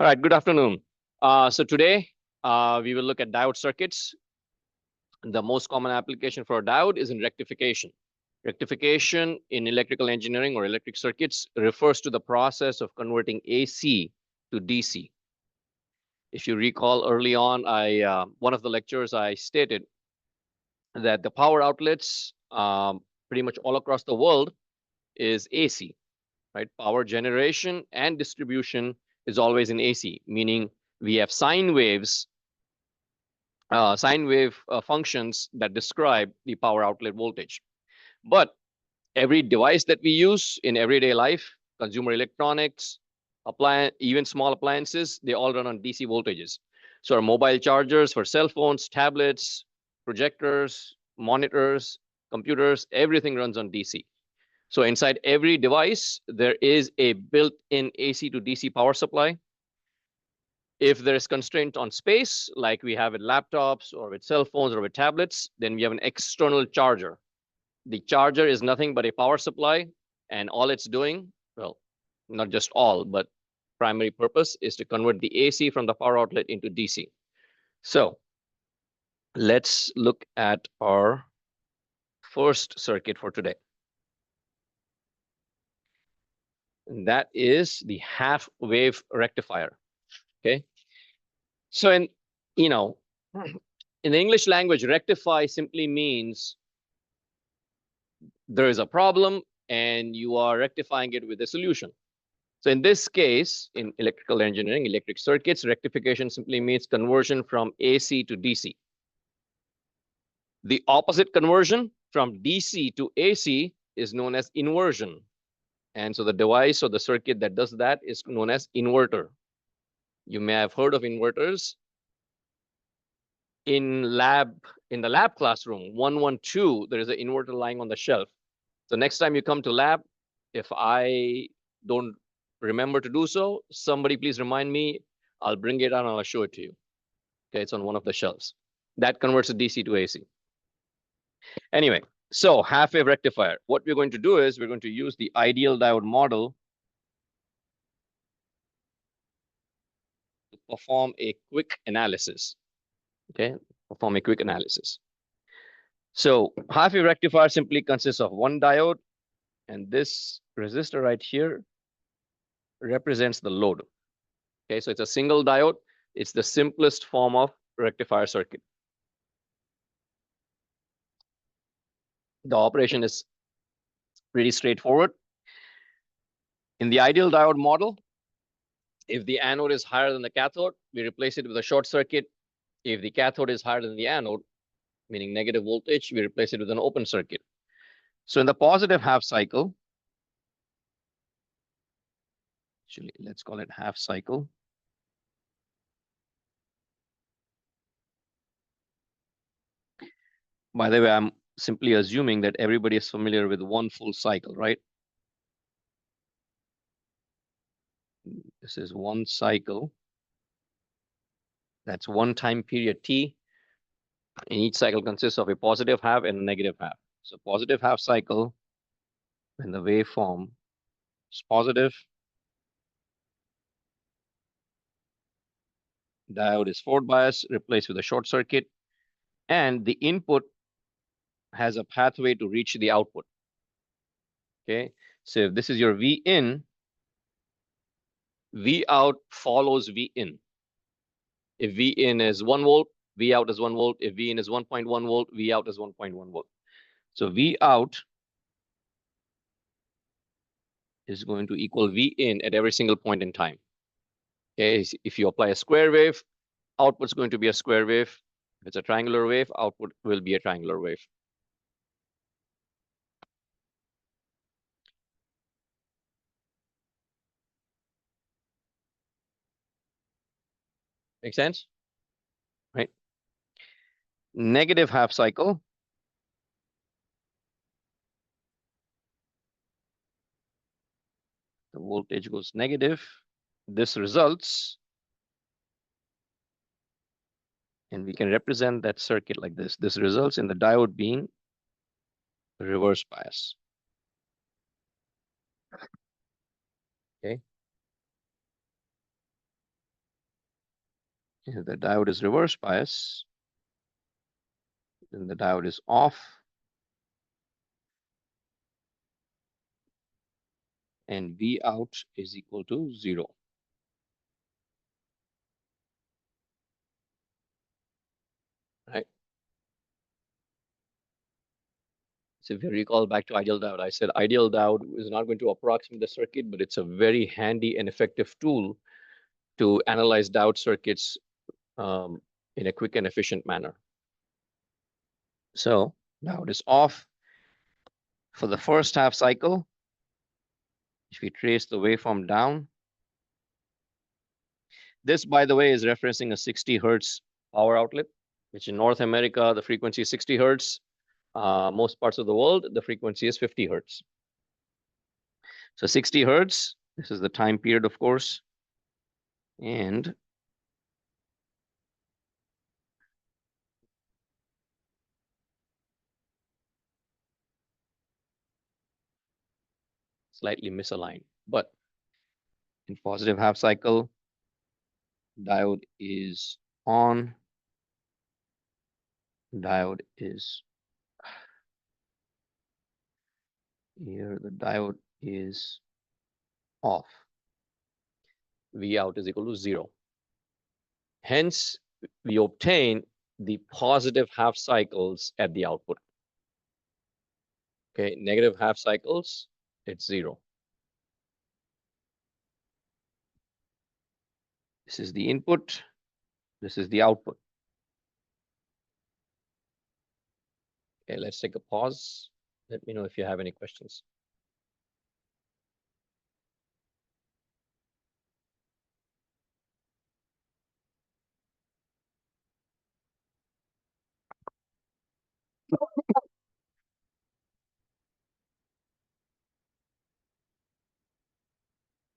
All right, good afternoon. So today we will look at diode circuits. The most common application for a diode is in rectification. Rectification in electrical engineering or electric circuits refers to the process of converting AC to DC. If you recall early on, one of the lectures I stated that the power outlets pretty much all across the world is AC, right? Power generation and distribution is always in AC, meaning we have sine wave functions that describe the power outlet voltage. But every device that we use in everyday life, consumer electronics, even small appliances, they all run on DC voltages. So our mobile chargers for cell phones, tablets, projectors, monitors, computers, everything runs on DC. So inside every device, there is a built-in AC to DC power supply. If there is constraint on space, like we have with laptops or with cell phones or with tablets, then we have an external charger. The charger is nothing but a power supply, and all it's doing, well, not just all, but primary purpose is to convert the AC from the power outlet into DC. So let's look at our first circuit for today. And that is the half wave rectifier. Okay. So in the English language, rectify simply means there is a problem and you are rectifying it with a solution. So in this case, in electrical engineering, electric circuits, rectification simply means conversion from AC to DC. The opposite conversion from DC to AC is known as inversion. And so the device or the circuit that does that is known as inverter. You may have heard of inverters. In the lab classroom, 112, there is an inverter lying on the shelf. So next time you come to lab, if I don't remember to do so, somebody please remind me. I'll bring it out and I'll show it to you. Okay, it's on one of the shelves. That converts a DC to AC. Anyway, so half-wave rectifier. What we're going to do is we're going to use the ideal diode model to perform a quick analysis. Okay, perform a quick analysis. So half-wave rectifier simply consists of one diode, and this resistor right here represents the load. Okay, so it's a single diode. It's the simplest form of rectifier circuit. The operation is pretty straightforward. In the ideal diode model, if the anode is higher than the cathode, we replace it with a short circuit. If the cathode is higher than the anode, meaning negative voltage, we replace it with an open circuit. So in the positive half cycle, actually, let's call it half cycle. By the way, I'm simply assuming that everybody is familiar with one full cycle, right? This is one cycle. That's one time period T. And each cycle consists of a positive half and a negative half. So positive half cycle, when the waveform is positive, diode is forward bias, replaced with a short circuit, and the input has a pathway to reach the output. Okay, so if this is your V in, V out follows V in. If V in is 1 volt, V out is 1 volt. If V in is 1.1 volt, V out is 1.1 volt. So V out is going to equal V in at every single point in time. Okay, if you apply a square wave, output is going to be a square wave. If it's a triangular wave, output will be a triangular wave. Make sense? Right? Negative half cycle. The voltage goes negative. This results, and we can represent that circuit like this. This results in the diode being reverse bias. Okay. If the diode is reverse bias, then the diode is off, and V out is equal to 0. Right? So if you recall back to ideal diode, I said ideal diode is not going to approximate the circuit, but it's a very handy and effective tool to analyze diode circuits in a quick and efficient manner. So diode is off. For the first half cycle, if we trace the waveform down, this, by the way, is referencing a 60 hertz power outlet, which in North America, the frequency is 60 hertz. Most parts of the world, the frequency is 50 hertz. So 60 hertz, this is the time period, of course. And slightly misaligned. But in positive half cycle, diode is on, diode is here, the diode is off. V out is equal to 0. Hence, we obtain the positive half cycles at the output. Okay, negative half cycles, it's 0. This is the input, this is the output. Okay, let's take a pause. Let me know if you have any questions.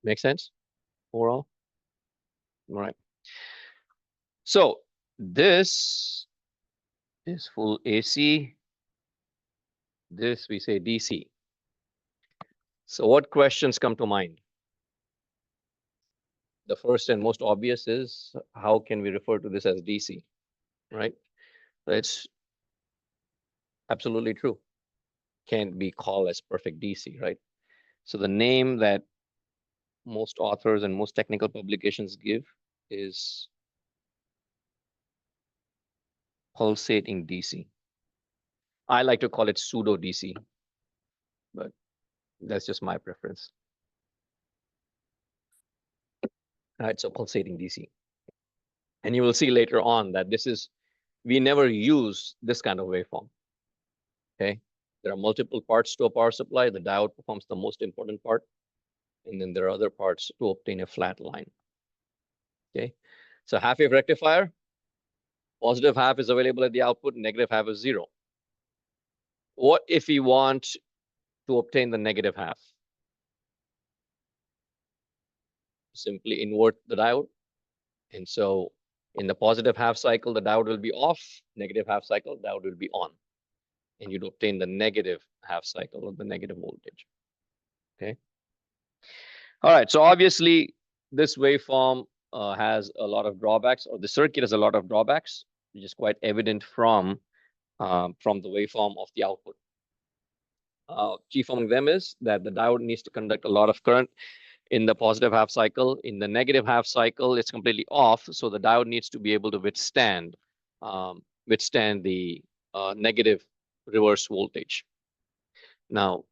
Make sense overall? All right. So this is full AC. This we say DC. So what questions come to mind? The first and most obvious is, how can we refer to this as DC, right? That's absolutely true. Can't be called as perfect DC, right? So the name that most authors and most technical publications give is pulsating DC. I like to call it pseudo DC, but that's just my preference. All right, so pulsating DC. And you will see later on that we never use this kind of waveform. Okay, there are multiple parts to a power supply. The diode performs the most important part, and then there are other parts to obtain a flat line. Okay, so half wave rectifier, positive half is available at the output, negative half is 0. What if we want to obtain the negative half? Simply invert the diode. And so in the positive half cycle, the diode will be off, negative half cycle, diode will be on. And you'd obtain the negative half cycle of the negative voltage. Okay. All right. So obviously, this waveform has a lot of drawbacks, or the circuit has a lot of drawbacks, which is quite evident from the waveform of the output. Chief among them is that the diode needs to conduct a lot of current in the positive half cycle. In the negative half cycle, it's completely off. So the diode needs to be able to withstand the negative reverse voltage. Now,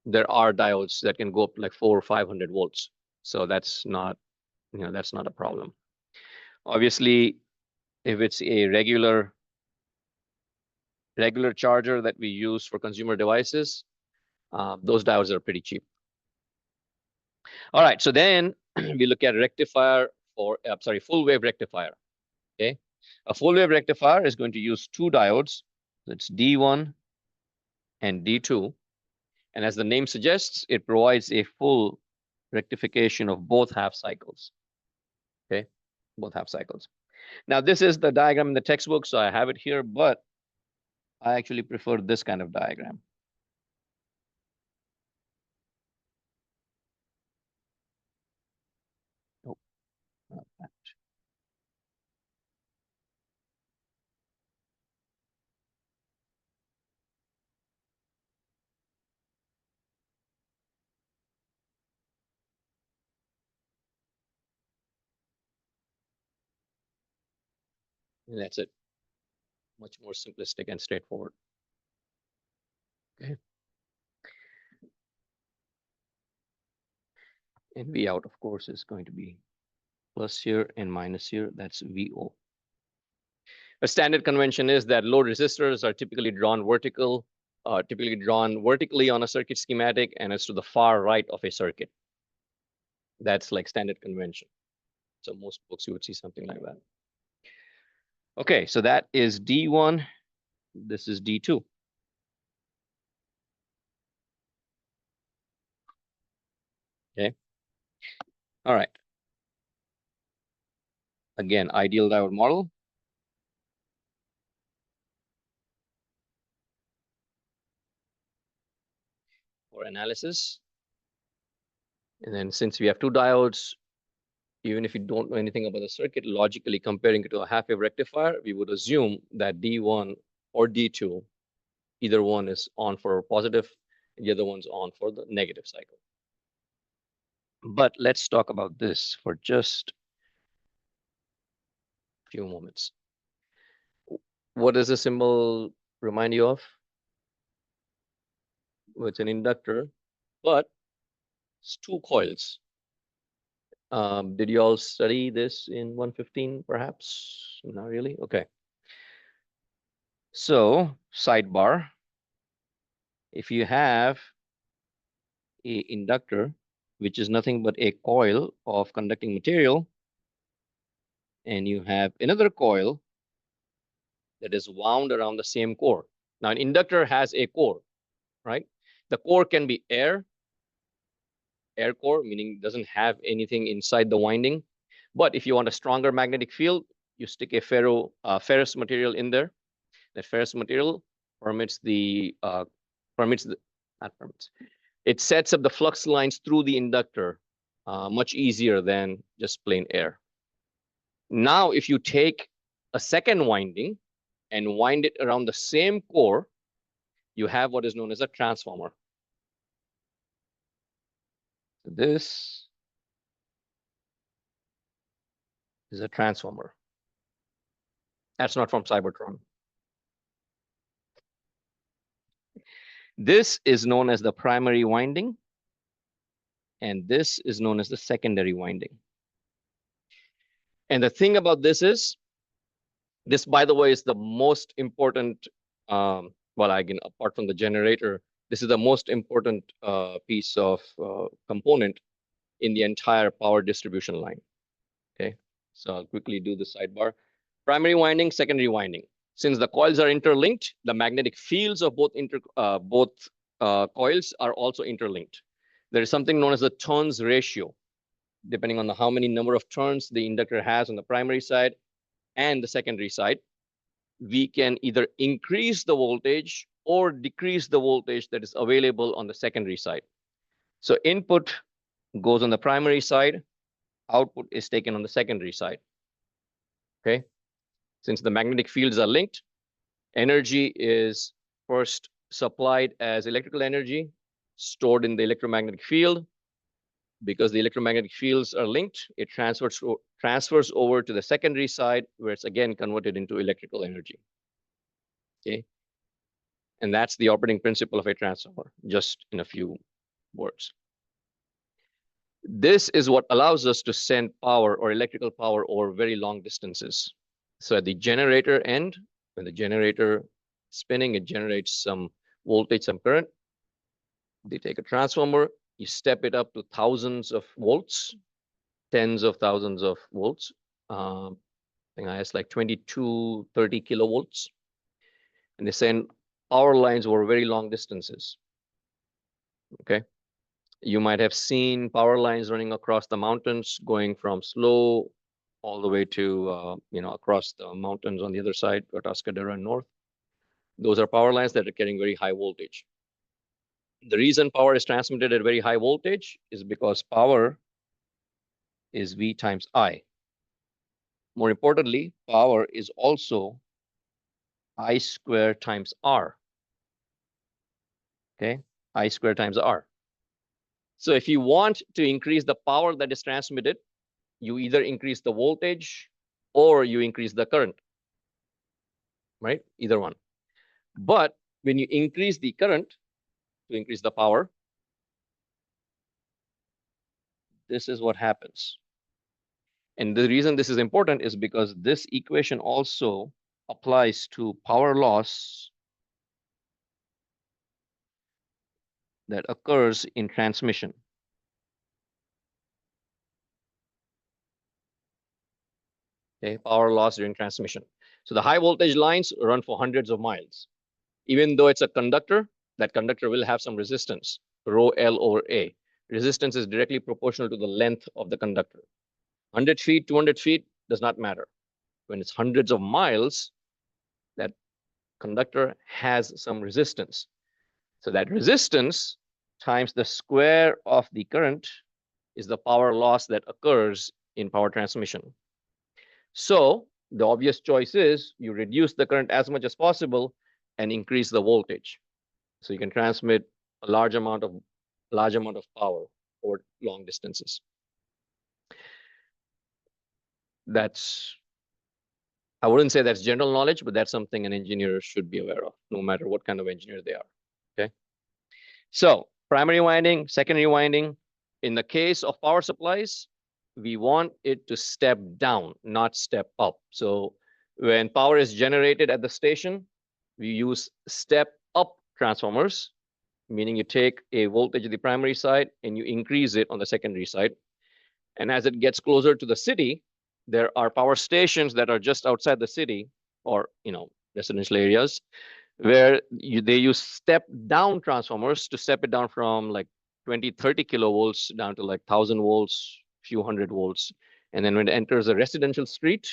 there are diodes that can go up like 400 or 500 volts. So that's not a problem. Obviously, if it's a regular charger that we use for consumer devices, those diodes are pretty cheap. All right, so then we look at rectifier full wave rectifier. Okay, a full wave rectifier is going to use two diodes. That's D1 and D2. And as the name suggests, it provides a full rectification of both half cycles. Okay, both half cycles. Now, this is the diagram in the textbook, so I have it here, but I actually prefer this kind of diagram. Oh, not that. And that's it. Much more simplistic and straightforward. Okay. And V out, of course, is going to be plus here and minus here. That's VO. A standard convention is that load resistors are typically drawn vertically on a circuit schematic, and it's to the far right of a circuit. That's like standard convention. So most books you would see something like that. Okay, so that is D1. This is D2. Okay. All right. Again, ideal diode model. For analysis. And then since we have two diodes, even if you don't know anything about the circuit, logically comparing it to a half-wave rectifier, we would assume that D1 or D2, either one is on for positive, and the other one's on for the negative cycle. But let's talk about this for just a few moments. What does the symbol remind you of? Well, it's an inductor, but it's two coils. Did you all study this in 115, perhaps? Not really? Okay. So, sidebar. If you have a inductor, which is nothing but a coil of conducting material, and you have another coil that is wound around the same core. Now, an inductor has a core, right? The core can be air core, meaning doesn't have anything inside the winding. But if you want a stronger magnetic field, you stick a ferrous material in there. That ferrous material it sets up the flux lines through the inductor much easier than just plain air. Now, if you take a second winding and wind it around the same core, you have what is known as a transformer. So this is a transformer. That's not from Cybertron. This is known as the primary winding, and this is known as the secondary winding. And the thing about this is, this, by the way, is the most important, well, again, apart from the generator, this is the most important piece of component in the entire power distribution line. Okay, so I'll quickly do the sidebar. Primary winding, secondary winding. Since the coils are interlinked, the magnetic fields of both coils are also interlinked. There is something known as the turns ratio, depending on how many number of turns the inductor has on the primary side and the secondary side. We can either increase the voltage or decrease the voltage that is available on the secondary side. So input goes on the primary side, output is taken on the secondary side. Okay, since the magnetic fields are linked, energy is first supplied as electrical energy, stored in the electromagnetic field. Because the electromagnetic fields are linked, it transfers over to the secondary side, where it's again converted into electrical energy. Okay, and that's the operating principle of a transformer, just in a few words. This is what allows us to send power or electrical power over very long distances. So at the generator end, when the generator is spinning, it generates some voltage, some current. They take a transformer, you step it up to thousands of volts, tens of thousands of volts. I think it's like 22, 30 kilovolts. And they send power lines over very long distances. Okay. You might have seen power lines running across the mountains, going from Slough all the way to, across the mountains on the other side, Atascadero and north. Those are power lines that are carrying very high voltage. The reason power is transmitted at very high voltage is because power is V times I. More importantly, power is also I squared times R. Okay, I squared times R. So if you want to increase the power that is transmitted, you either increase the voltage or you increase the current. right? Either one. But when you increase the current to increase the power, this is what happens. And the reason this is important is because this equation also applies to power loss that occurs in transmission. Okay, power loss during transmission. So the high voltage lines run for hundreds of miles. Even though it's a conductor, that conductor will have some resistance, rho L over A. Resistance is directly proportional to the length of the conductor. 100 feet, 200 feet does not matter. When it's hundreds of miles, that conductor has some resistance. So that resistance times the square of the current is the power loss that occurs in power transmission. So the obvious choice is you reduce the current as much as possible and increase the voltage. So you can transmit a large amount of power over long distances. That's, I wouldn't say that's general knowledge, but that's something an engineer should be aware of, no matter what kind of engineer they are. Okay. So primary winding, secondary winding. In the case of power supplies, we want it to step down, not step up. So when power is generated at the station, we use step up transformers, meaning you take a voltage at the primary side and you increase it on the secondary side. And as it gets closer to the city, there are power stations that are just outside the city or, residential areas where they use step down transformers to step it down from like 20, 30 kilovolts down to like 1,000 volts, few hundred volts. And then when it enters a residential street,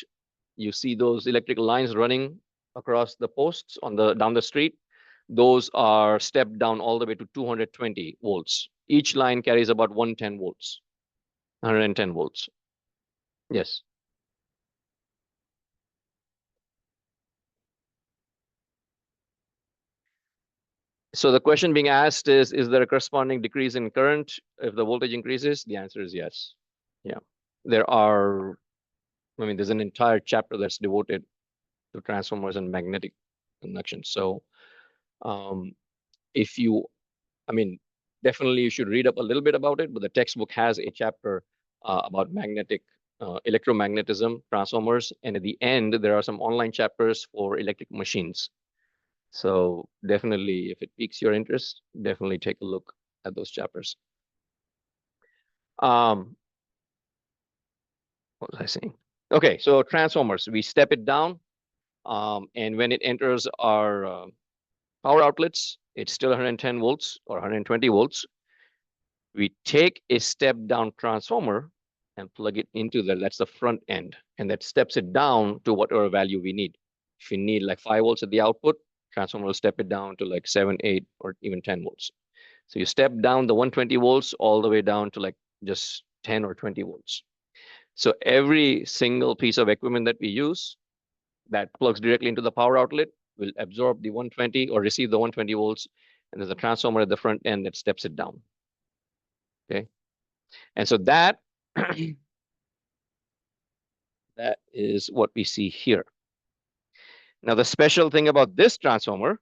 you see those electrical lines running across the posts on the down the street. Those are stepped down all the way to 220 volts. Each line carries about 110 volts, 110 volts. Yes. So the question being asked is there a corresponding decrease in current if the voltage increases? The answer is yes. Yeah. There are, there's an entire chapter that's devoted to transformers and magnetic conduction. So if you, definitely you should read up a little bit about it, but the textbook has a chapter about electromagnetism, transformers, and at the end, there are some online chapters for electric machines. So definitely, if it piques your interest, definitely take a look at those chapters. What was I saying? Okay, so transformers, we step it down, and when it enters our power outlets, it's still 110 volts or 120 volts. We take a step down transformer and plug it into that's the front end, and that steps it down to whatever value we need. If you need like 5 volts at the output, transformer will step it down to like 7, 8, or even 10 volts. So you step down the 120 volts all the way down to like just 10 or 20 volts. So every single piece of equipment that we use that plugs directly into the power outlet will absorb the 120 or receive the 120 volts, and there's a transformer at the front end that steps it down. Okay. And so that is what we see here. Now, the special thing about this transformer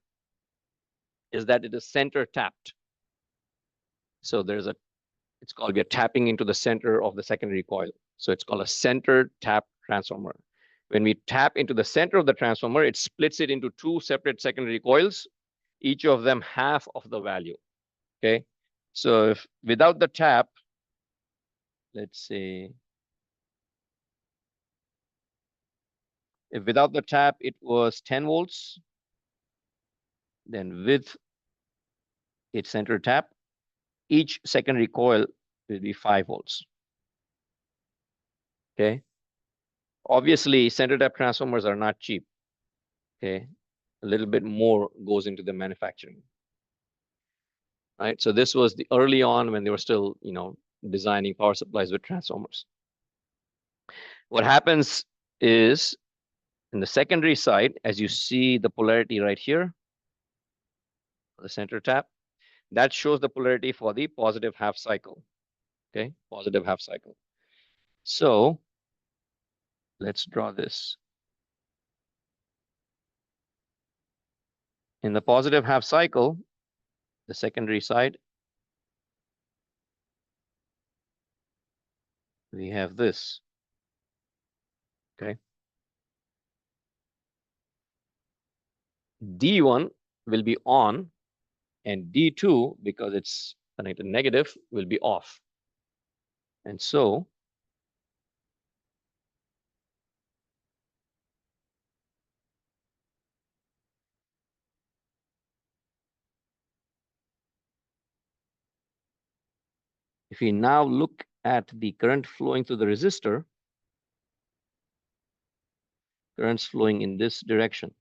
is that it is center tapped. So it's called, we are tapping into the center of the secondary coil. So it's called a center tap transformer. When we tap into the center of the transformer, it splits it into 2 separate secondary coils, each of them half of the value. Okay. So if without the tap, let's say, if without the tap, it was 10 volts, then with its center tap, each secondary coil will be 5 volts. Okay. Obviously, center tap transformers are not cheap. Okay. A little bit more goes into the manufacturing. Right. So this was the early on when they were still, designing power supplies with transformers. What happens is in the secondary side, as you see the polarity right here, the center tap, that shows the polarity for the positive half cycle. Okay, positive half cycle. So let's draw this. In the positive half cycle, the secondary side, we have this. Okay. D1 will be on, and D2, because it's connected negative, will be off. And so if we now look at the current flowing through the resistor, current's flowing in this direction.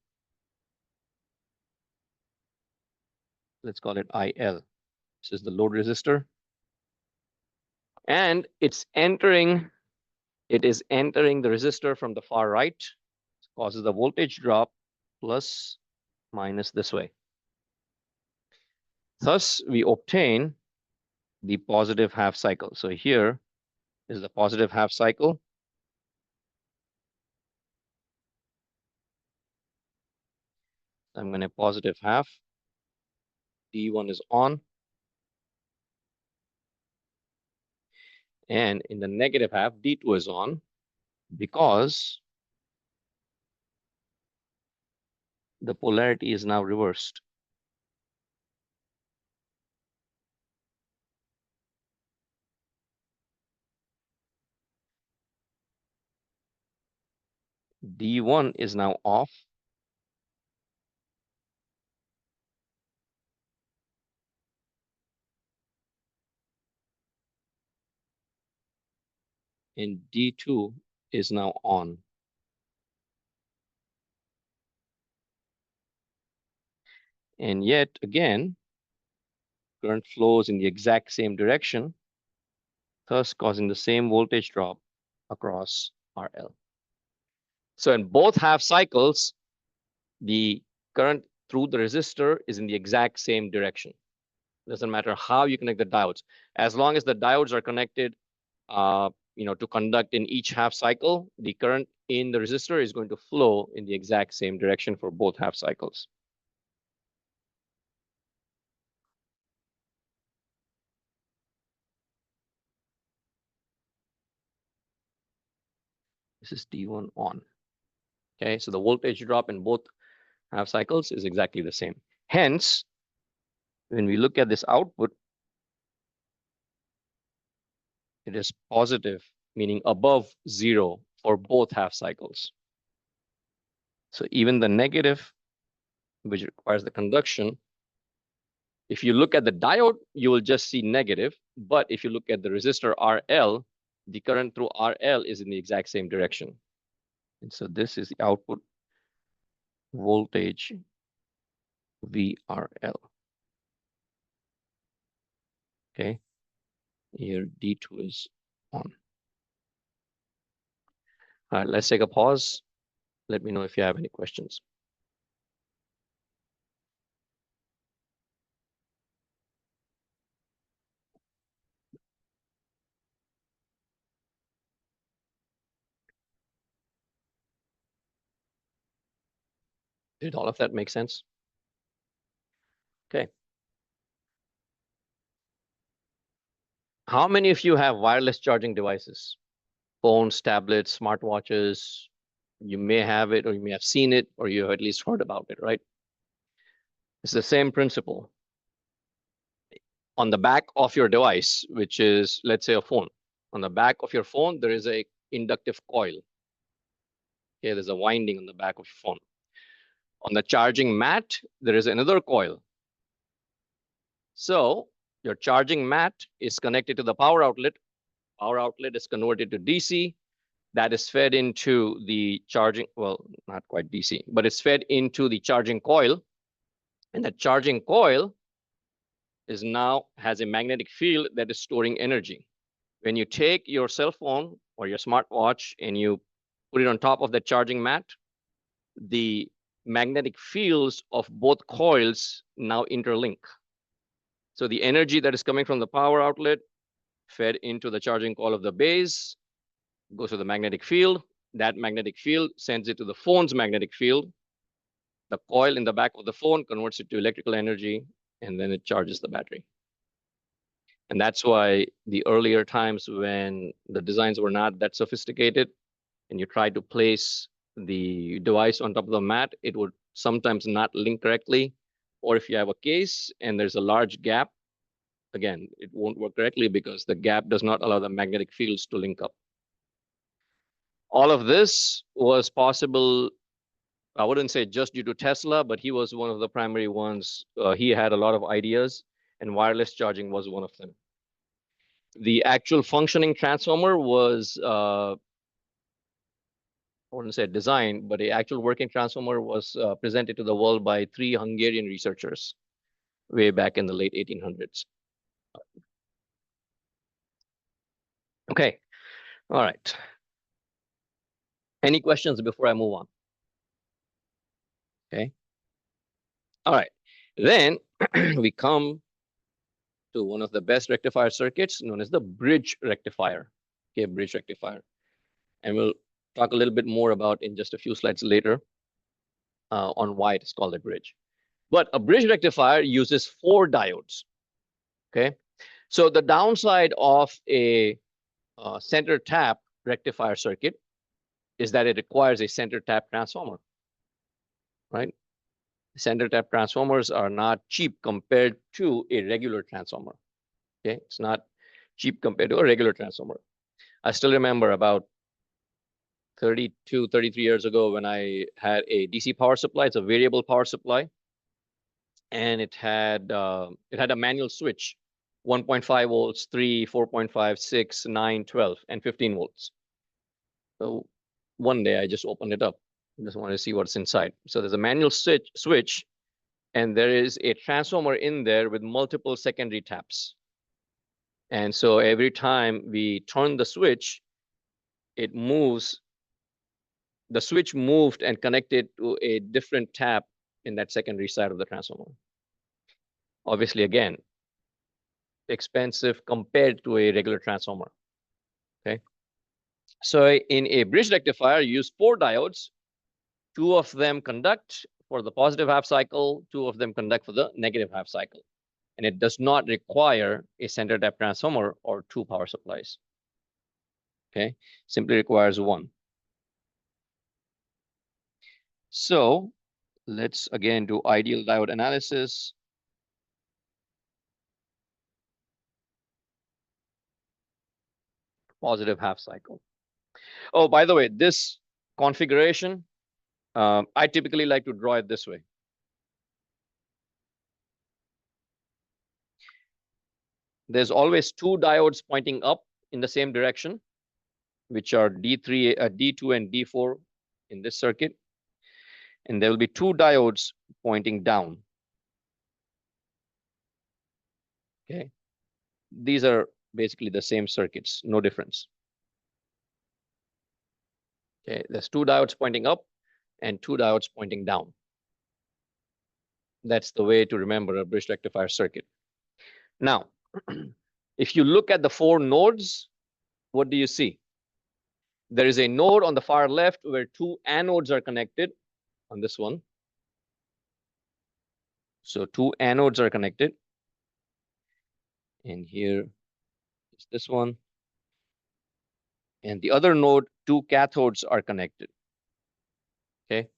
Let's call it IL. This is the load resistor. And it is entering the resistor from the far right. It causes the voltage drop plus minus this way. Thus, we obtain the positive half cycle. So here is the positive half cycle. I'm going to positive half. D1 is on. And in the negative half, D2 is on because the polarity is now reversed. D1 is now off. And D2 is now on. And yet again, current flows in the exact same direction, thus causing the same voltage drop across RL. So in both half cycles, the current through the resistor is in the exact same direction. Doesn't matter how you connect the diodes. As long as the diodes are connected to conduct in each half cycle, the current in the resistor is going to flow in the exact same direction for both half cycles. This is D1 on. Okay, so the voltage drop in both half cycles is exactly the same. Hence, when we look at this output, it is positive, meaning above zero for both half cycles. So even the negative, which requires the conduction, if you look at the diode, you will just see negative. But if you look at the resistor RL, the current through RL is in the exact same direction. And so this is the output voltage VRL. Okay, here D2 is on. All right, let's take a pause. Let me know if you have any questions. Did all of that make sense? Okay. How many of you have wireless charging devices? Phones, tablets, smartwatches. You may have it, or you may have seen it, or you have at least heard about it, right? It's the same principle. On the back of your device, which is, let's say, a phone. On the back of your phone, there is a inductive coil. Okay, there's a winding on the back of your phone. On the charging mat, there is another coil. So your charging mat is connected to the power outlet. Power outlet is converted to DC. That is fed into the charging, well, not quite DC, but it's fed into the charging coil. And the charging coil is now has a magnetic field that is storing energy. When you take your cell phone or your smartwatch and you put it on top of the charging mat, the magnetic fields of both coils now interlink. So the energy that is coming from the power outlet fed into the charging coil of the base goes to the magnetic field. That magnetic field sends it to the phone's magnetic field. The coil in the back of the phone converts it to electrical energy, and then it charges the battery. And that's why the earlier times when the designs were not that sophisticated and you try to place the device on top of the mat, it would sometimes not link correctly. Or if you have a case and there's a large gap, again, it won't work correctly because the gap does not allow the magnetic fields to link up. All of this was possible, I wouldn't say just due to Tesla, but he was one of the primary ones. He had a lot of ideas, and wireless charging was one of them. The actual functioning transformer was, I wouldn't say design, but the actual working transformer was presented to the world by 3 Hungarian researchers way back in the late 1800s. Okay, all right. Any questions before I move on? Okay. All right. Then we come to one of the best rectifier circuits known as the bridge rectifier. Okay, bridge rectifier. And we'll talk a little bit more about in just a few slides later on why it is called a bridge. But a bridge rectifier uses 4 diodes. Okay. So the downside of a center tap rectifier circuit is that it requires a center tap transformer, right? Center tap transformers are not cheap compared to a regular transformer. Okay, it's not cheap compared to a regular transformer. I still remember about 32, 33 years ago when I had a DC power supply. It's a variable power supply, and it had a manual switch, 1.5 volts, 3, 4.5, 6, 9, 12, and 15 volts. So one day I just opened it up. I just wanted to see what's inside. So there's a manual switch, and there is a transformer in there with multiple secondary taps. And so every time we turn the switch, it moves. The switch moved and connected to a different tap in that secondary side of the transformer. Obviously, again, expensive compared to a regular transformer. Okay. So in a bridge rectifier, you use 4 diodes. 2 of them conduct for the positive half cycle, 2 of them conduct for the negative half cycle. And it does not require a center tap transformer or 2 power supplies. Okay, simply requires 1. So let's again do ideal diode analysis. Positive half cycle. Oh, by the way, this configuration, I typically like to draw it this way. There's always 2 diodes pointing up in the same direction, which are D3, D2, and D4 in this circuit. And there will be 2 diodes pointing down. Okay. These are basically the same circuits, no difference. Okay, there's 2 diodes pointing up and 2 diodes pointing down. That's the way to remember a bridge rectifier circuit. Now, if you look at the 4 nodes, what do you see? There is a node on the far left where 2 anodes are connected on this one. So 2 anodes are connected. And here is this one. And the other node, 2 cathodes are connected. Okay.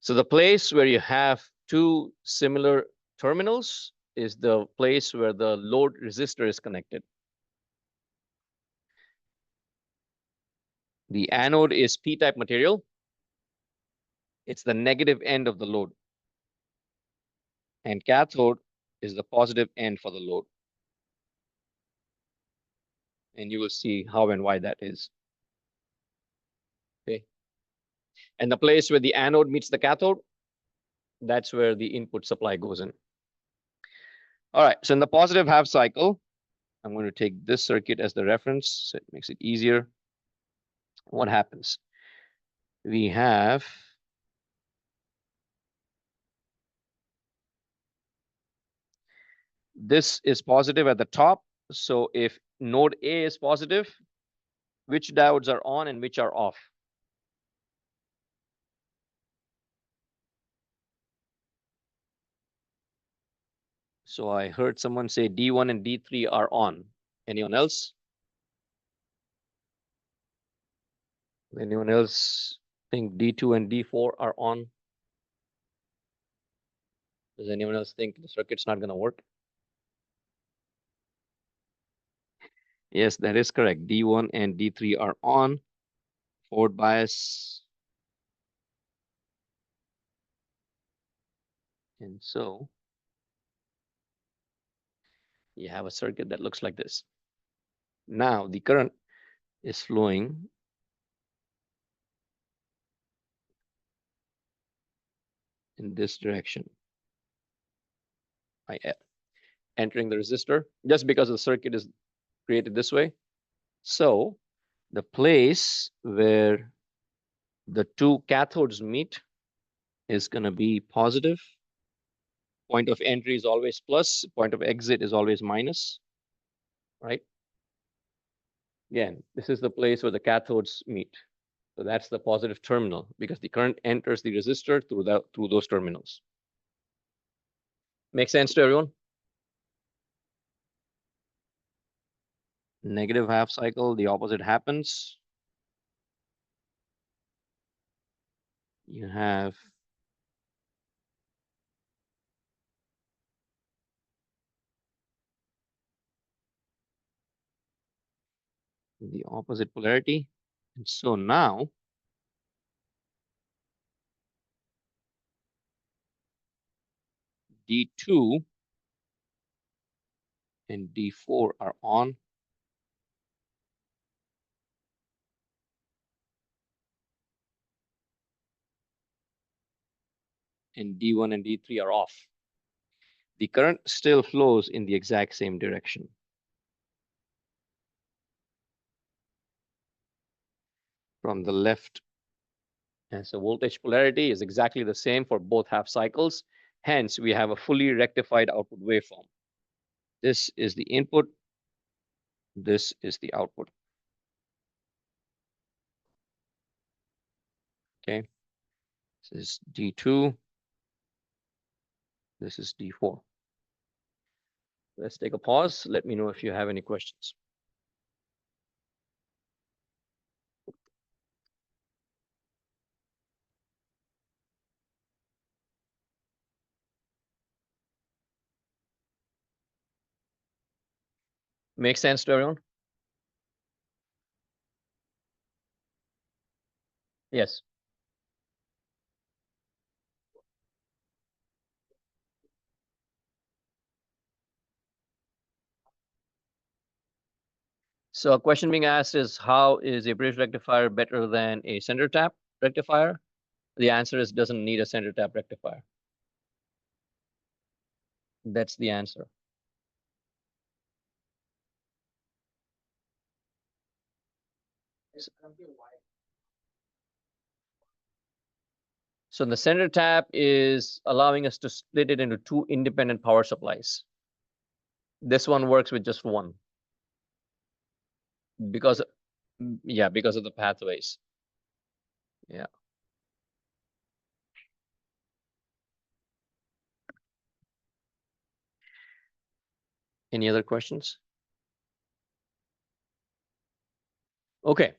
So the place where you have 2 similar terminals is the place where the load resistor is connected. The anode is P-type material. It's the negative end of the load. And cathode is the positive end for the load. And you will see how and why that is. Okay. And the place where the anode meets the cathode, that's where the input supply goes in. All right, so in the positive half cycle, I'm going to take this circuit as the reference, so it makes it easier. What happens? We have this is positive at the top. So if node A is positive, which diodes are on and which are off? So I heard someone say D1 and D3 are on. Anyone else? Anyone else think D2 and D4 are on? Does anyone else think the circuit's not going to work? Yes, that is correct. D1 and D3 are on. Forward bias. And so you have a circuit that looks like this. Now the current is flowing in this direction. Entering the resistor just because the circuit is created this way. So the place where the two cathodes meet is going to be positive. Point of entry is always plus. Point of exit is always minus, right? Again, this is the place where the cathodes meet. So that's the positive terminal because the current enters the resistor through those terminals. Make sense to everyone? Negative half cycle, the opposite happens. You have the opposite polarity. And so now D2 and D4 are on. And D1 and D3 are off. The current still flows in the exact same direction. From the left. And so voltage polarity is exactly the same for both half cycles. Hence, we have a fully rectified output waveform. This is the input. This is the output. Okay. This is D2. This is D4. Let's take a pause. Let me know if you have any questions. Make sense to everyone? Yes. So a question being asked is, how is a bridge rectifier better than a center tap rectifier? The answer is doesn't need a center tap rectifier. That's the answer. So the center tap is allowing us to split it into two independent power supplies. This one works with just one. Because, yeah, because of the pathways. Yeah. Any other questions? Okay.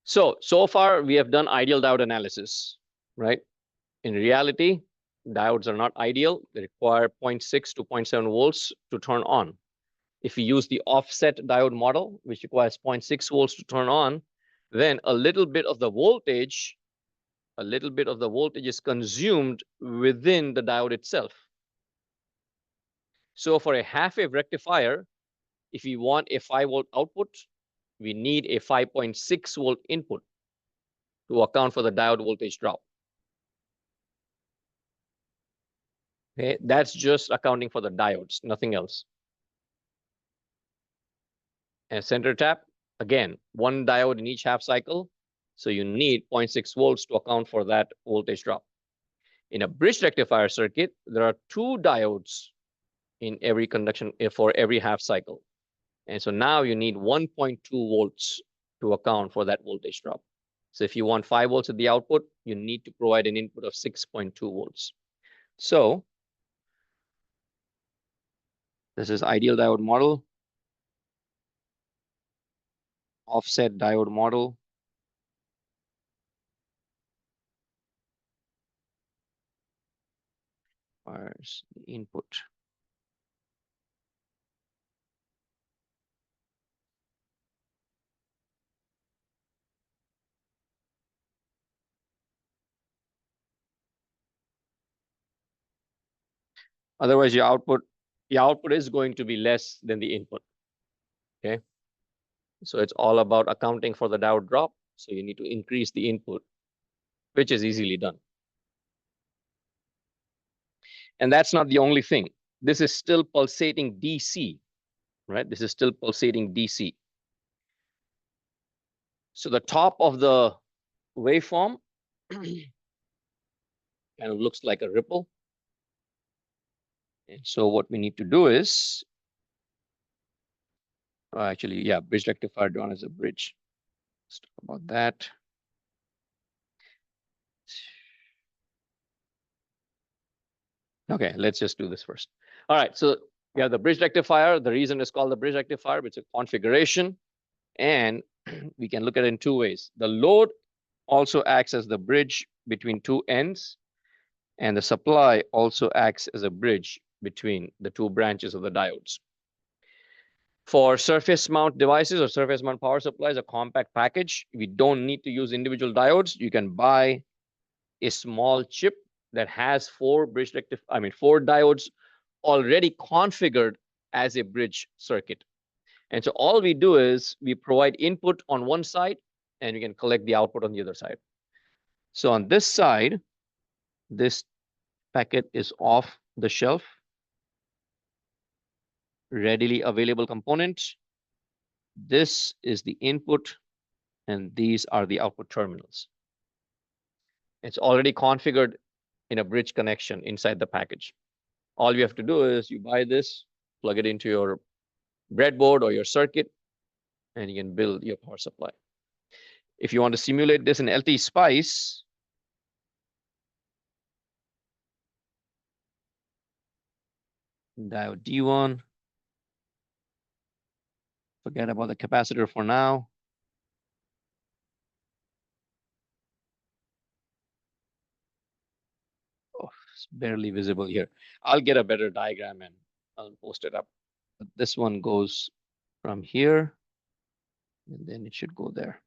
So far we have done ideal diode analysis, right? In reality, diodes are not ideal. They require 0.6 to 0.7 volts to turn on. If you use the offset diode model, which requires 0.6 volts to turn on, then a little bit of the voltage is consumed within the diode itself. So for a half-wave rectifier, if we want a 5-volt output, we need a 5.6 volt input to account for the diode voltage drop. Okay, that's just accounting for the diodes, nothing else. And center tap, again, one diode in each half cycle. So you need 0.6 volts to account for that voltage drop. In a bridge rectifier circuit, there are two diodes in every conduction for every half cycle. And so now you need 1.2 volts to account for that voltage drop. So if you want 5 volts at the output, you need to provide an input of 6.2 volts. So This is ideal diode model, offset diode model. Where's the input? Otherwise, your output is going to be less than the input. Okay. So it's all about accounting for the diode drop. So you need to increase the input, which is easily done. And that's not the only thing. This is still pulsating DC, right? This is still pulsating DC. So the top of the waveform kind of looks like a ripple. And so what we need to do is, actually, yeah, bridge rectifier drawn as a bridge. Let's talk about that. Okay, let's just do this first. All right, so we have the bridge rectifier. The reason it's called the bridge rectifier, it's a configuration. And we can look at it in two ways. The load also acts as the bridge between two ends, and the supply also acts as a bridge between the two branches of the diodes. For surface mount devices or surface mount power supplies, a compact package, we don't need to use individual diodes. You can buy a small chip that has four diodes already configured as a bridge circuit. And so all we do is we provide input on one side and we can collect the output on the other side. So on this side, this packet is off the shelf, readily available component. This is the input and these are the output terminals. It's already configured in a bridge connection inside the package. All you have to do is you buy this, plug it into your breadboard or your circuit, and you can build your power supply. If you want to simulate this in LT Spice, diode D1, forget about the capacitor for now. Oh, it's barely visible here. I'll get a better diagram and I'll post it up. But this one goes from here, and then it should go there.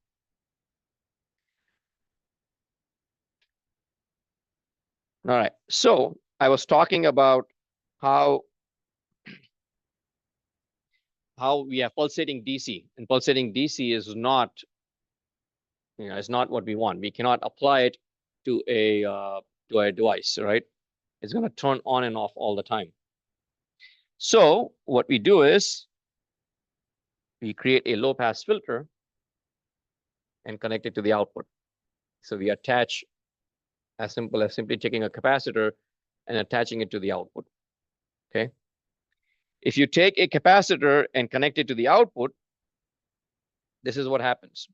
All right, so I was talking about how we have pulsating DC, and pulsating DC is not, it's not what we want. We cannot apply it to a device, right? It's going to turn on and off all the time. So what we do is we create a low pass filter and connect it to the output. So we attach as simple as simply taking a capacitor and attaching it to the output. Okay. If you take a capacitor and connect it to the output, this is what happens.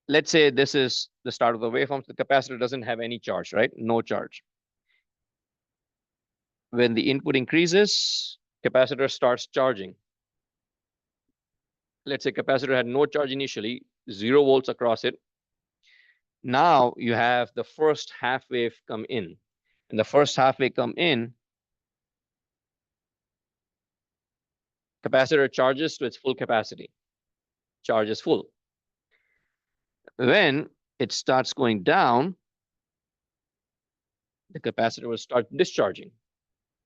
Let's say this is the start of the waveform. The capacitor doesn't have any charge, right? No charge. When the input increases, capacitor starts charging. Let's say capacitor had no charge initially, 0 volts across it. Now you have the first half wave come in. And the first half wave come in, capacitor charges to its full capacity. Charge is full. When it starts going down, the capacitor will start discharging,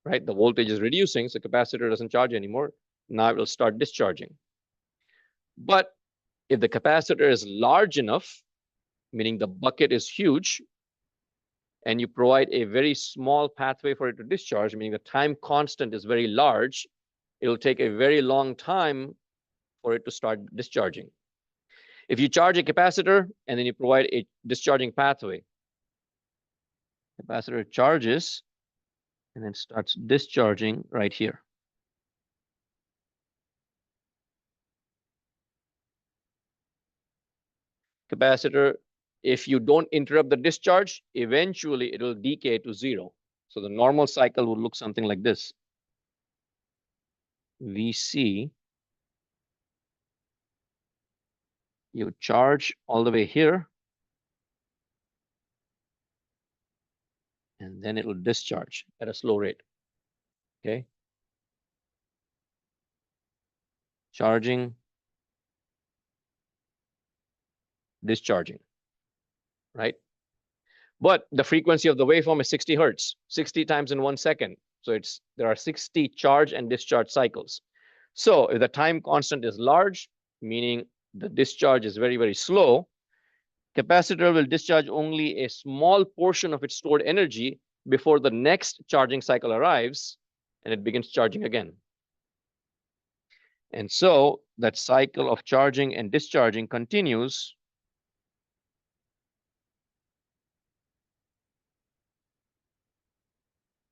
right? The voltage is reducing, so capacitor doesn't charge anymore. Now it will start discharging. But if the capacitor is large enough, meaning the bucket is huge, and you provide a very small pathway for it to discharge, meaning the time constant is very large, it will take a very long time for it to start discharging. If you charge a capacitor and then you provide a discharging pathway, capacitor charges and then starts discharging right here. Capacitor, if you don't interrupt the discharge, eventually it will decay to 0. So the normal cycle would look something like this. VC, you charge all the way here, and then it will discharge at a slow rate. Okay. Charging, discharging, right? But the frequency of the waveform is 60 hertz, 60 times in 1 second. So there are 60 charge and discharge cycles. So if the time constant is large, meaning the discharge is very, very slow, capacitor will discharge only a small portion of its stored energy before the next charging cycle arrives, and it begins charging again. And so that cycle of charging and discharging continues.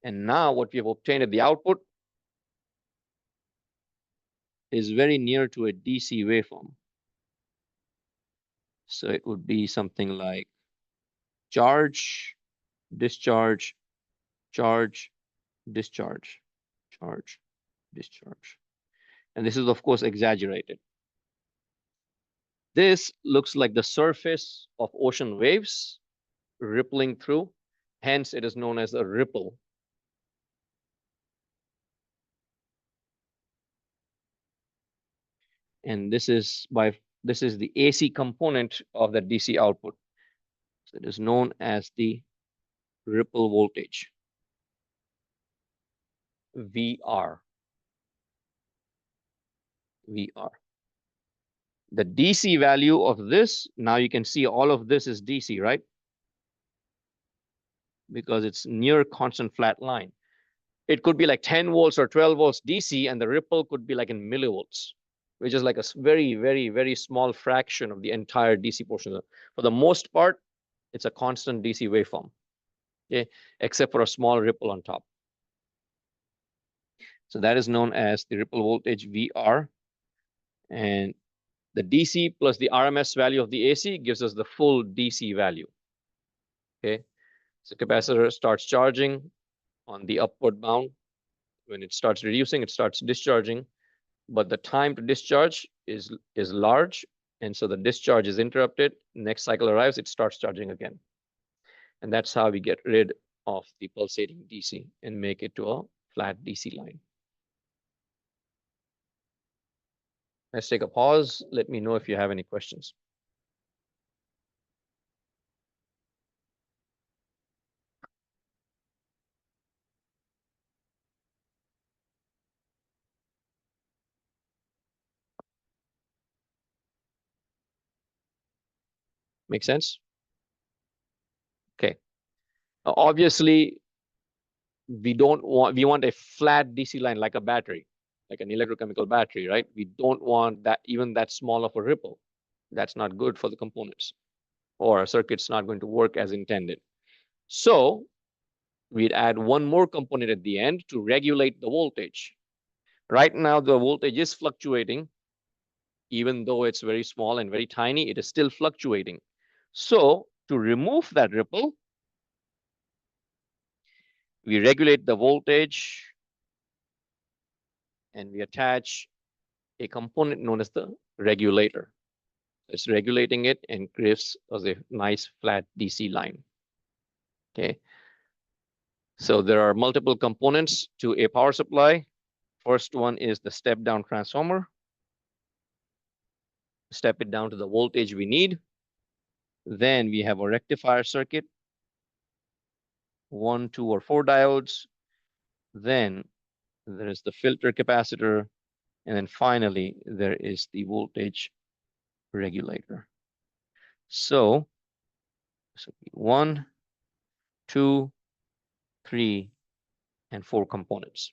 And now what we have obtained at the output is very near to a DC waveform. So it would be something like charge, discharge, charge, discharge, charge, discharge. And this is, of course, exaggerated. This looks like the surface of ocean waves rippling through. Hence, it is known as a ripple. And this is the AC component of the DC output. So it is known as the ripple voltage, VR. VR. The DC value of this, now you can see all of this is DC, right? Because it's near constant flat line. It could be like 10 volts or 12 volts DC, and the ripple could be like in millivolts, which is like a very, very, very small fraction of the entire DC portion. For the most part, it's a constant DC waveform, okay, except for a small ripple on top. So that is known as the ripple voltage VR. And the DC plus the RMS value of the AC gives us the full DC value. Okay, so capacitor starts charging on the upward bound. When it starts reducing, it starts discharging, but the time to discharge is large, and so the discharge is interrupted. Next cycle arrives, it starts charging again. And that's how we get rid of the pulsating DC and make it to a flat DC line. Let's take a pause. Let me know if you have any questions. Make sense? Okay. Obviously, we want a flat DC line like a battery, like an electrochemical battery, right? We don't want that even that small of a ripple. That's not good for the components, or a circuit's not going to work as intended. So we'd add one more component at the end to regulate the voltage. Right now, the voltage is fluctuating. Even though it's very small and very tiny, it is still fluctuating. So to remove that ripple, we regulate the voltage and we attach a component known as the regulator. It's regulating it and gives us a nice flat DC line. Okay. So there are multiple components to a power supply. First one is the step down transformer. Step it down to the voltage we need. Then we have a rectifier circuit, 1, 2, or 4 diodes. Then there is the filter capacitor. And then finally, there is the voltage regulator. So this would be 1, 2, 3, and 4 components.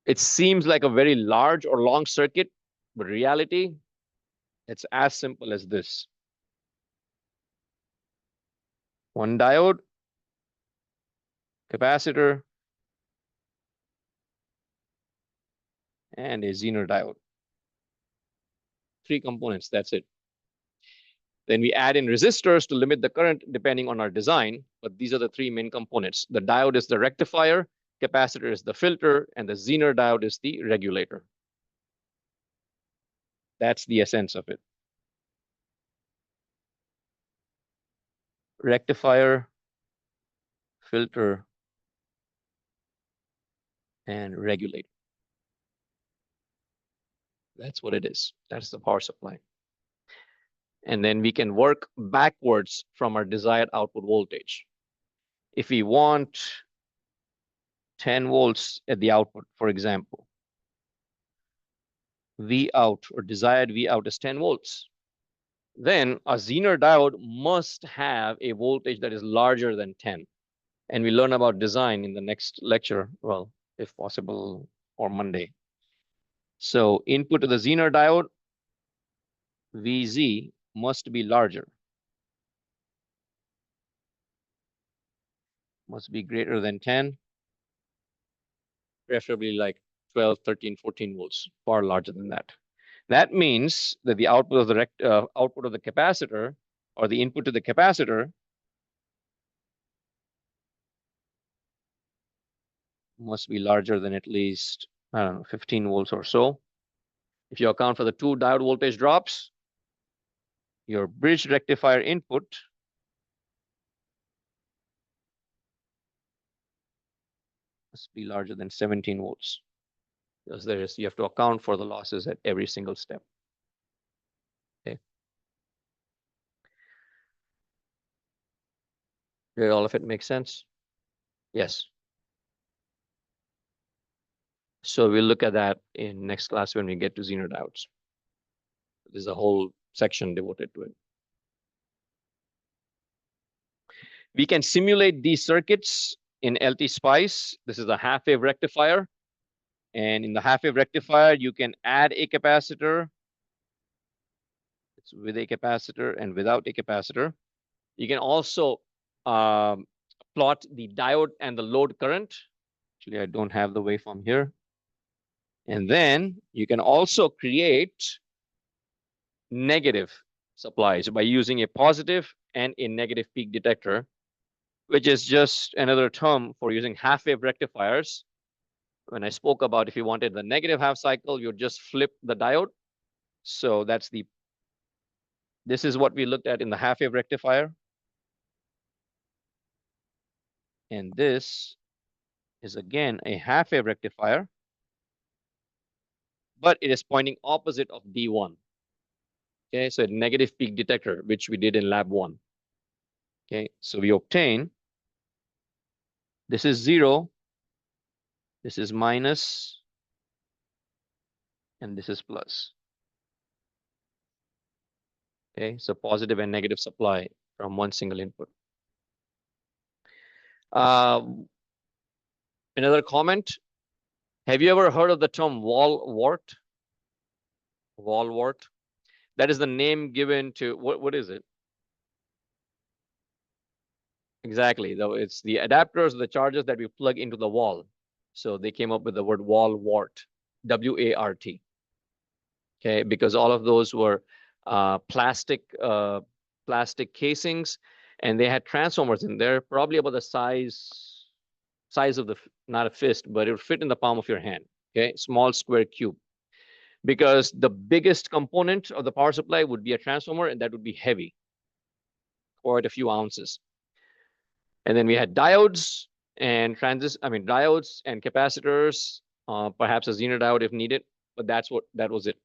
It seems like a very large or long circuit, but in reality, it's as simple as this. One diode, capacitor, and a Zener diode. 3 components, that's it. Then we add in resistors to limit the current depending on our design, but these are the 3 main components. The diode is the rectifier, capacitor is the filter, and the Zener diode is the regulator. That's the essence of it. Rectifier, filter, and regulator. That's what it is. That's the power supply. And then we can work backwards from our desired output voltage. If we want 10 volts at the output, for example, V out or desired V out is 10 volts, then a Zener diode must have a voltage that is larger than 10. And we learn about design in the next lecture, well, if possible, or Monday. So input to the Zener diode, VZ, must be larger. Must be greater than 10, preferably like 12, 13, 14 volts, far larger than that. That means that the output of the output of the capacitor, or the input to the capacitor, must be larger than at least, I don't know, 15 volts or so. If you account for the two diode voltage drops, your bridge rectifier input must be larger than 17 volts, because you have to account for the losses at every single step. Okay. Did all of it make sense? Yes. So we'll look at that in next class when we get to Zener diodes. There's a whole section devoted to it. We can simulate these circuits in LT-Spice. This is a half-wave rectifier. And in the half-wave rectifier, you can add a capacitor. It's with a capacitor and without a capacitor. You can also plot the diode and the load current. Actually, I don't have the waveform here. And then you can also create negative supplies by using a positive and a negative peak detector, which is just another term for using half-wave rectifiers. When I spoke about if you wanted the negative half cycle, you just flip the diode. So this is what we looked at in the half-wave rectifier. And this is again a half-wave rectifier, but it is pointing opposite of D1. Okay, so a negative peak detector, which we did in lab 1. Okay, so we obtain, this is 0, this is minus, and this is plus. Okay, so positive and negative supply from one single input. Another comment. Have you ever heard of the term wall wart? Wall wart. That is the name given to, what is it? Exactly, though it's the adapters, the chargers that we plug into the wall. So they came up with the word wall wart, W-A-R-T. Okay, because all of those were plastic casings, and they had transformers in there, probably about the size of the, not a fist, but it would fit in the palm of your hand. Okay, small square cube. Because the biggest component of the power supply would be a transformer, and that would be heavy, quite a few ounces. And then we had diodes and diodes and capacitors, perhaps a Zener diode if needed, but that was it.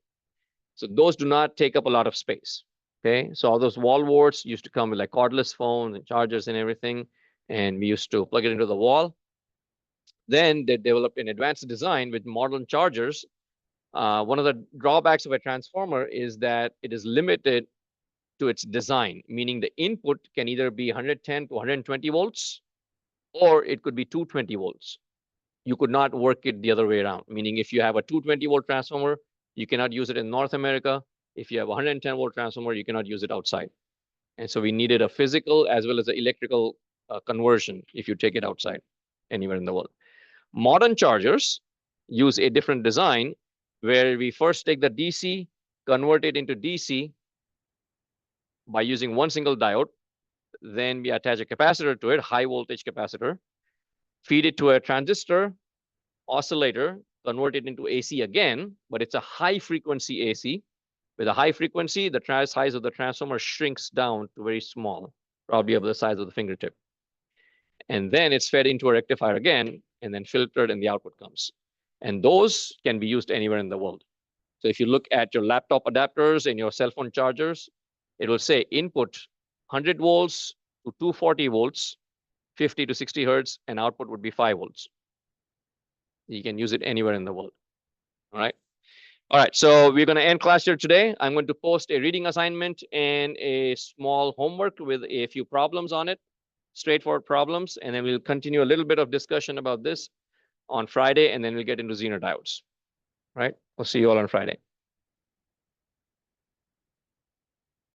So those do not take up a lot of space. Okay, so all those wall warts used to come with like cordless phones and chargers and everything, and we used to plug it into the wall. Then they developed an advanced design with modern chargers. One of the drawbacks of a transformer is that it is limited to its design, meaning the input can either be 110 to 120 volts, or it could be 220 volts. You could not work it the other way around, meaning if you have a 220 volt transformer, you cannot use it in North America. If you have a 110 volt transformer, you cannot use it outside. And so we needed a physical as well as an electrical conversion if you take it outside anywhere in the world. Modern chargers use a different design where we first take the DC, convert it into DC by using one single diode. Then we attach a capacitor to it, high voltage capacitor. feed it to a transistor, oscillator, convert it into AC again, but it's a high frequency AC. With a high frequency, the size of the transformer shrinks down to very small, probably of the size of the fingertip. And then it's fed into a rectifier again, and then filtered, and the output comes. And those can be used anywhere in the world. So if you look at your laptop adapters and your cell phone chargers, it will say input 100 volts to 240 volts, 50 to 60 hertz, and output would be 5 volts. You can use it anywhere in the world. All right. All right. So we're going to end class here today. I'm going to post a reading assignment and a small homework with a few problems on it, straightforward problems. And then we'll continue a little bit of discussion about this on Friday, and then we'll get into Zener diodes. All right. We'll see you all on Friday.